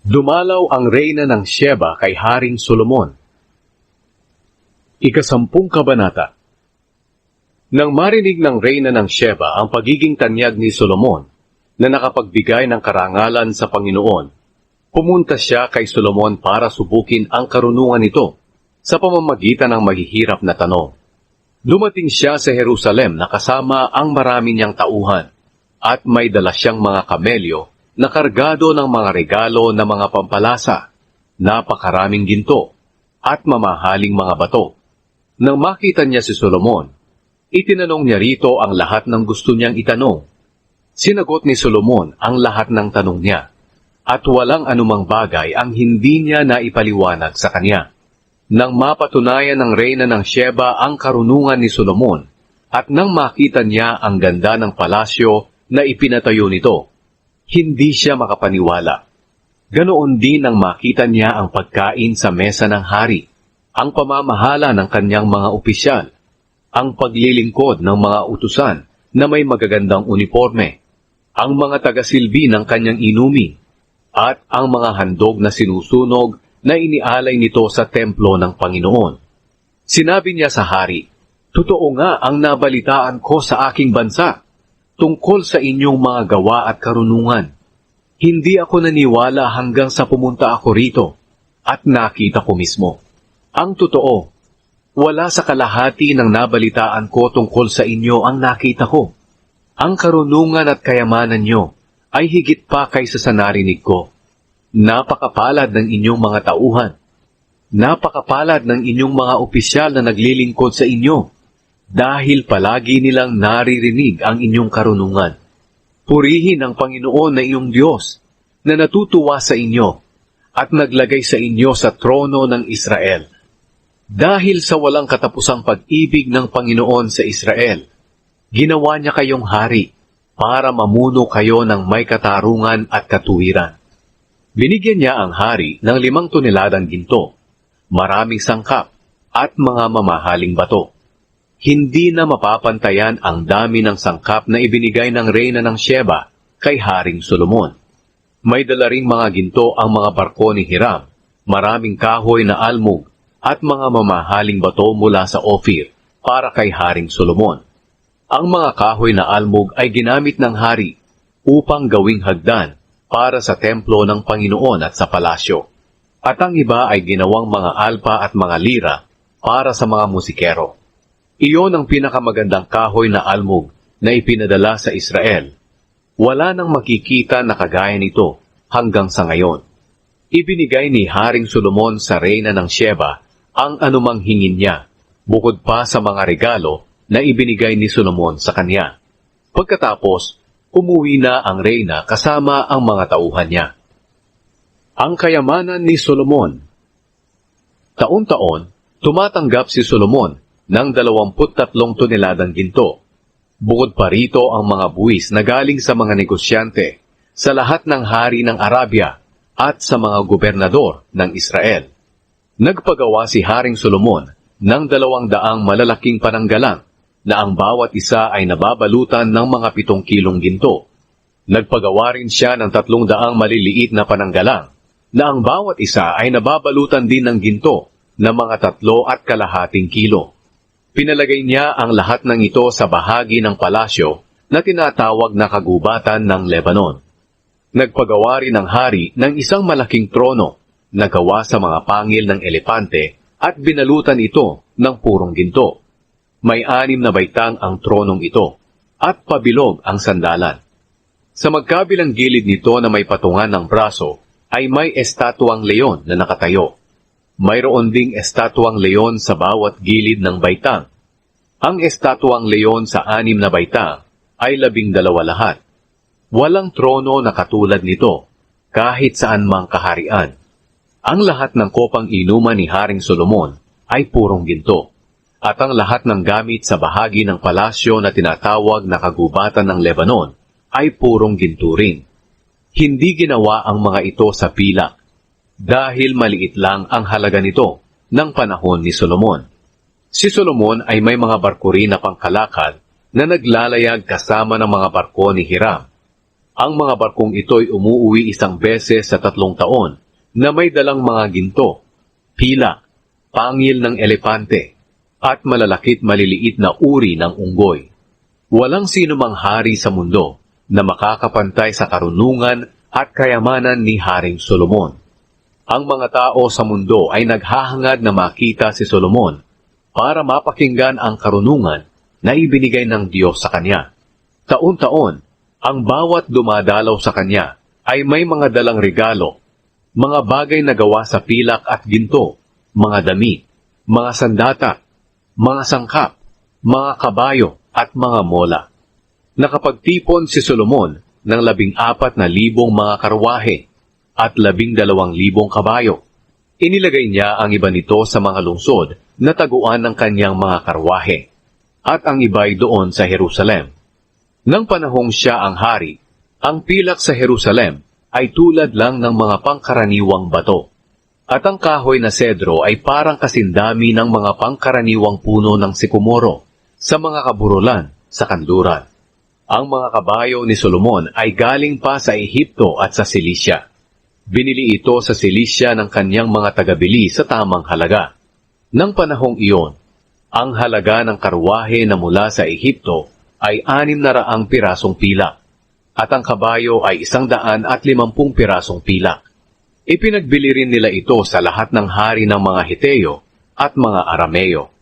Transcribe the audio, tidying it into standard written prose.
Dumalaw ang reyna ng Sheba kay Haring Solomon. Ikasampung kabanata. Nang marinig ng reyna ng Sheba ang pagiging tanyag ni Solomon, na nakapagbigay ng karangalan sa Panginoon, pumunta siya kay Solomon para subukin ang karunungan nito sa pamamagitan ng mahihirap na tanong. Dumating siya sa Jerusalem na kasama ang marami niyang tauhan, at may dala siyang mga kamelyo na kargado ng mga regalo na mga pampalasa, napakaraming ginto, at mamahaling mga bato. Nang makita niya si Solomon, itinanong niya rito ang lahat ng gusto niyang itanong. Sinagot ni Solomon ang lahat ng tanong niya, at walang anumang bagay ang hindi niya naipaliwanag sa kanya. Nang mapatunayan ng reyna ng Sheba ang karunungan ni Solomon, at nang makita niya ang ganda ng palasyo na ipinatayo nito, hindi siya makapaniwala. Ganoon din nang makita niya ang pagkain sa mesa ng hari, ang pamamahala ng kanyang mga opisyal, ang paglilingkod ng mga utusan na may magagandang uniforme, ang mga tagasilbi ng kanyang inumin, at ang mga handog na sinusunog na inialay nito sa templo ng Panginoon. Sinabi niya sa hari, "Totoo nga ang nabalitaan ko sa aking bansa tungkol sa inyong mga gawa at karunungan. Hindi ako naniwala hanggang sa pumunta ako rito at nakita ko mismo. Ang totoo, wala sa kalahati ng nabalitaan ko tungkol sa inyo ang nakita ko. Ang karunungan at kayamanan nyo ay higit pa kaysa sa narinig ko. Napakapalad ng inyong mga tauhan. Napakapalad ng inyong mga opisyal na naglilingkod sa inyo, dahil palagi nilang naririnig ang inyong karunungan. Purihin ang Panginoon na iyong Diyos, na natutuwa sa inyo, at naglagay sa inyo sa trono ng Israel. Dahil sa walang katapusang pag-ibig ng Panginoon sa Israel, ginawa niya kayong hari, para mamuno kayo ng may katarungan at katuwiran. Binigyan niya ang hari ng 5 toneladang ginto, maraming sangkap, at mga mamahaling bato. Hindi na mapapantayan ang dami ng sangkap na ibinigay ng reyna ng Sheba kay Haring Solomon. May dala ring mga ginto ang mga barko ni Hiram, maraming kahoy na almug, at mga mamahaling bato mula sa Ophir para kay Haring Solomon. Ang mga kahoy na almug ay ginamit ng hari upang gawing hagdan para sa templo ng Panginoon at sa palasyo. At ang iba ay ginawang mga alpa at mga lira para sa mga musikero. Iyon ang pinakamagandang kahoy na almug na ipinadala sa Israel. Wala nang makikita na kagaya nito hanggang sa ngayon. Ibinigay ni Haring Solomon sa reyna ng Sheba ang anumang hingin niya, bukod pa sa mga regalo na ibinigay ni Solomon sa kanya. Pagkatapos, umuwi na ang reyna kasama ang mga tauhan niya. Ang kayamanan ni Solomon. Taon-taon, tumatanggap si Solomon ng 23 toneladang ginto. Bukod pa rito ang mga buwis na galing sa mga negosyante, sa lahat ng hari ng Arabia at sa mga gobernador ng Israel. Nagpagawa si Haring Solomon ng 200 malalaking pananggalang na ang bawat isa ay nababalutan ng mga 7 kilong ginto. Nagpagawa rin siya ng 300 maliliit na pananggalang na ang bawat isa ay nababalutan din ng ginto na mga 3.25 kilo. Pinalagay niya ang lahat ng ito sa bahagi ng palasyo na tinatawag na kagubatan ng Lebanon. Nagpagawa rin ang hari ng isang malaking trono na gawa sa mga pangil ng elepante at binalutan ito ng purong ginto. May 6 na baitang ang tronong ito at pabilog ang sandalan. Sa magkabilang gilid nito na may patungan ng braso ay may estatwang leon na nakatayo. Mayroon ding estatwang leon sa bawat gilid ng baitang. Ang estatwang leon sa 6 na baitang ay 12 lahat. Walang trono na katulad nito, kahit saan mang kaharian. Ang lahat ng kopang inuman ni Haring Solomon ay purong ginto, at ang lahat ng gamit sa bahagi ng palasyo na tinatawag na kagubatan ng Lebanon ay purong ginto rin. Hindi ginawa ang mga ito sa pilak, dahil maliit lang ang halaga nito ng panahon ni Solomon. Si Solomon ay may mga barko rin na pangkalakal na naglalayag kasama ng mga barko ni Hiram. Ang mga barkong ito'y umuuwi isang beses sa 3 taon na may dalang mga ginto, pila, pangil ng elepante, at malalakit maliliit na uri ng unggoy. Walang sino mang hari sa mundo na makakapantay sa karunungan at kayamanan ni Haring Solomon. Ang mga tao sa mundo ay naghahangad na makita si Solomon para mapakinggan ang karunungan na ibinigay ng Diyos sa kanya. Taon-taon, ang bawat dumadalaw sa kanya ay may mga dalang regalo, mga bagay na gawa sa pilak at ginto, mga damit, mga sandata, mga sangkap, mga kabayo at mga mola. Nakapagtipon si Solomon ng 14,000 mga karwahe at 12,000 kabayo. Inilagay niya ang iba nito sa mga lungsod na taguan ng kanyang mga karwahe, at ang iba'y doon sa Jerusalem. Nang panahong siya ang hari, ang pilak sa Jerusalem ay tulad lang ng mga pangkaraniwang bato, at ang kahoy na sedro ay parang kasindami ng mga pangkaraniwang puno ng sikomoro sa mga kaburulan sa kanluran. Ang mga kabayo ni Solomon ay galing pa sa Ehipto at sa Silisya. Binili ito sa Silisya ng kanyang mga tagabili sa tamang halaga. Nang panahong iyon, ang halaga ng karwahe na mula sa Ehipto ay 600 pirasong pilak, at ang kabayo ay 150 pirasong pilak. Ipinagbili rin nila ito sa lahat ng hari ng mga Hiteo at mga Arameo.